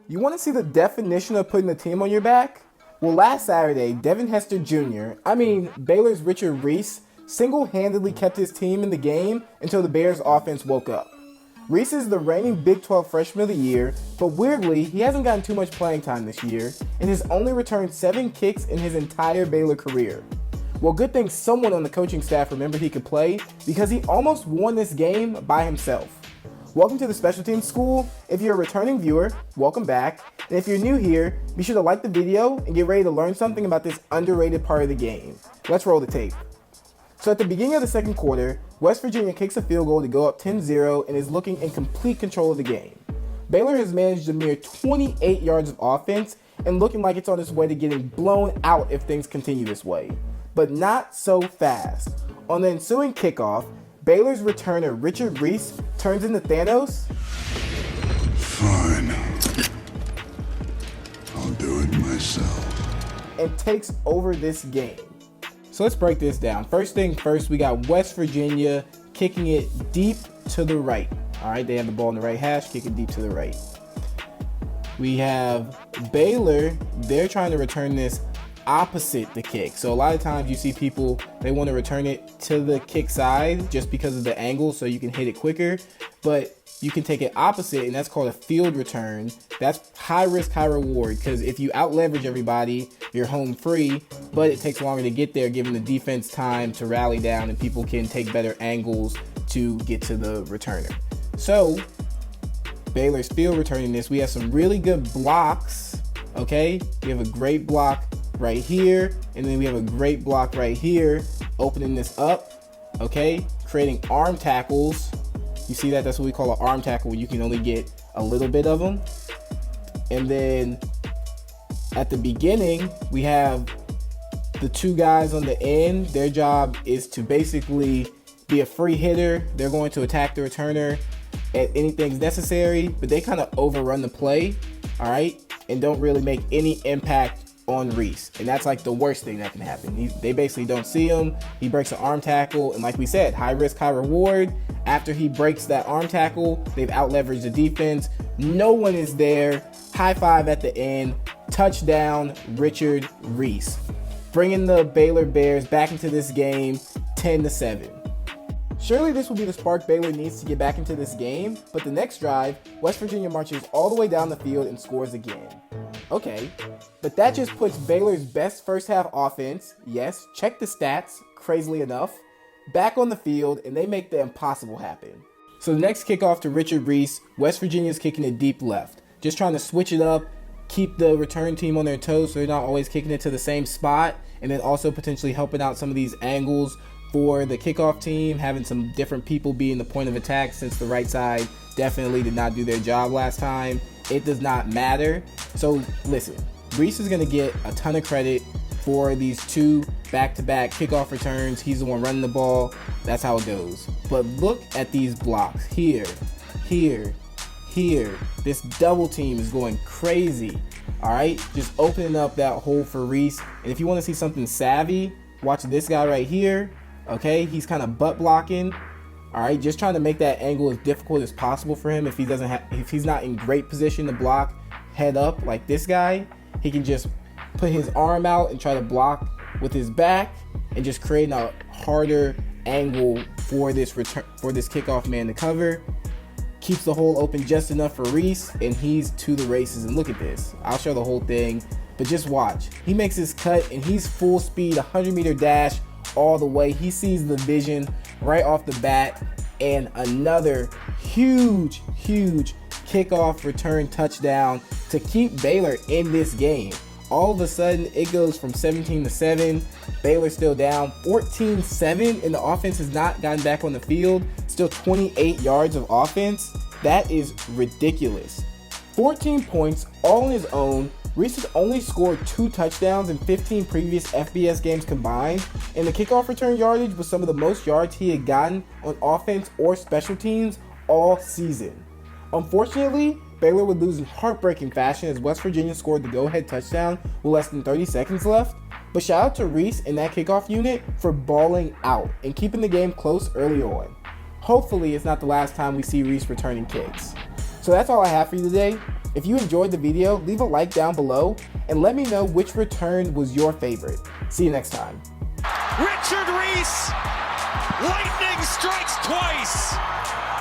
You want to see the definition of putting the team on your back? Well, last Saturday, Devin Hester Jr., Baylor's Richard Reese, single-handedly kept his team in the game until the Bears offense woke up. Reese is the reigning Big 12 Freshman of the Year, but weirdly, he hasn't gotten too much playing time this year and has only returned 7 kicks in his entire Baylor career. Well, good thing someone on the coaching staff remembered he could play because he almost won this game by himself. Welcome to the Special Teams School. If you're a returning viewer, welcome back. And if you're new here, be sure to like the video and get ready to learn something about this underrated part of the game. Let's roll the tape. So at the beginning of the second quarter, West Virginia kicks a field goal to go up 10-0 and is looking in complete control of the game. Baylor has managed a mere 28 yards of offense and looking like it's on its way to getting blown out if things continue this way. But not so fast. On the ensuing kickoff, Baylor's returner Richard Reese turns into Thanos. Fine. I'll do it myself. And takes over this game. So let's break this down. First thing first, we got West Virginia kicking it deep to the right. All right, they have the ball in the right hash, kicking deep to the right. We have Baylor, they're trying to return this opposite the kick. So a lot of times you see people, they want to return it to the kick side just because of the angle so you can hit it quicker. But you can take it opposite, and that's called a field return. That's high risk, high reward, because if you out leverage everybody, you're home free, but it takes longer to get there, giving the defense time to rally down and people can take better angles to get to the returner. So Baylor's field returning this. We have some really good blocks, okay? We have a great block right here, and then we have a great block right here, opening this up, okay? Creating arm tackles. You see that? That's what we call an arm tackle, where you can only get a little bit of them. And then at the beginning, we have the two guys on the end. Their job is to basically be a free hitter. They're going to attack the returner at anything necessary, but they kind of overrun the play, all right, and don't really make any impact on Reese. And that's like the worst thing that can happen. They basically don't see him. He breaks an arm tackle, and like we said, high risk, high reward. After he breaks that arm tackle, they've out leveraged the defense. No one is there. High five at the end. Touchdown, Richard Reese, bringing the Baylor Bears back into this game 10-7. Surely this will be the spark Baylor needs to get back into this game, but the next drive, West Virginia marches all the way down the field and scores again. Okay, but that just puts Baylor's best first half offense, yes, check the stats, crazily enough, back on the field, and they make the impossible happen. So the next kickoff to Richard Reese, West Virginia's kicking it deep left, just trying to switch it up, keep the return team on their toes so they're not always kicking it to the same spot, and then also potentially helping out some of these angles for the kickoff team, having some different people be in the point of attack since the right side definitely did not do their job last time. It does not matter. So listen, Reese is going to get a ton of credit for these two back-to-back kickoff returns. He's the one running the ball. That's how it goes. But look at these blocks here, here, here. This double team is going crazy. All right, just opening up that hole for Reese. And if you want to see something savvy, watch this guy right here. Okay, he's kind of butt blocking. All right, just trying to make that angle as difficult as possible for him. If he's not in great position to block head up like this guy, he can just put his arm out and try to block with his back and just create a harder angle for this kickoff man to cover. Keeps the hole open just enough for Reese, and he's to the races. And look at this. I'll show the whole thing, but just watch. He makes his cut, and he's full speed, 100-meter dash all the way. He sees the vision right off the bat, and another huge kickoff return touchdown to keep Baylor in this game. All of a sudden, it goes from 17-7. Baylor still down 14-7, and the offense has not gotten back on the field. Still 28 yards of offense. That is ridiculous. 14 points all on his own. Reese has only scored 2 touchdowns in 15 previous FBS games combined, and the kickoff return yardage was some of the most yards he had gotten on offense or special teams all season. Unfortunately, Baylor would lose in heartbreaking fashion as West Virginia scored the go-ahead touchdown with less than 30 seconds left. But shout out to Reese and that kickoff unit for balling out and keeping the game close early on. Hopefully it's not the last time we see Reese returning kicks. So that's all I have for you today. If you enjoyed the video, leave a like down below and let me know which return was your favorite. See you next time. Richard Reese, lightning strikes twice.